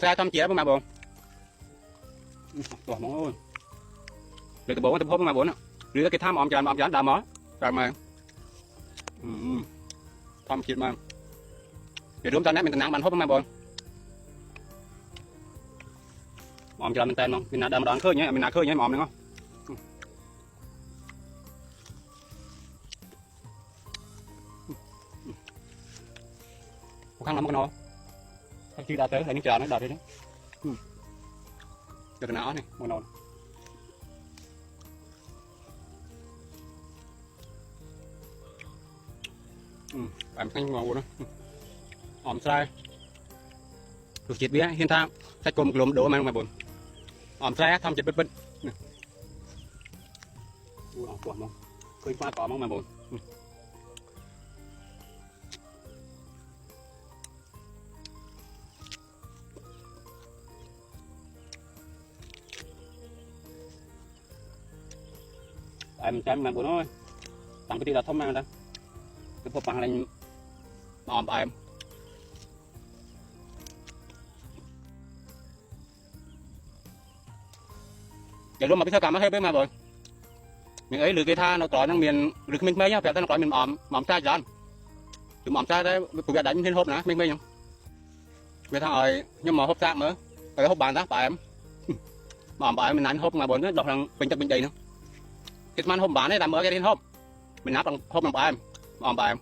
xe thăm chia với mà bồn món ơi để cái bồn cái mà bồn á rồi cái tham chán đá mó rồi mà thăm chia mà để đúng tao nãy mình nặng bàn hốt mà bồn chán mình tên không mình đâm đòn khơi nhé mình khơi nhé mỏm đúng không khăn lắm con nó khi đã tới thấy những trà nó đợt đi đấy được cái não này một nồi làm canh ngon đó ỏm sai được chít bía hiên tham sách cùng lùm đổ mà buồn ỏm sai thăm chít bít bít quả mong khơi pha quả mong mà buồn em chém mà buồn thôi tặng cái gì là thông mang ra cái phục bằng lên ỏm em để luôn mà biết sao cảm thấy biết mà rồi mình ấy lừa cái tha nó tỏi năng miền lừa mình mấy nhá phải nó tỏi mình ỏm sai dần từ ỏm sai đấy cụ đã đánh trên hộp nữa mình mấy nhá về thằng ấy nhưng mà hộp sao nữa cái hộp bàn đó phải em ỏm em mình đánh hộp mà buồn nó đọc thằng bình đầy nữa cái man hôm bán đấy làm ở cái đến hộp mình nắp bằng hộp bằng em ỏm em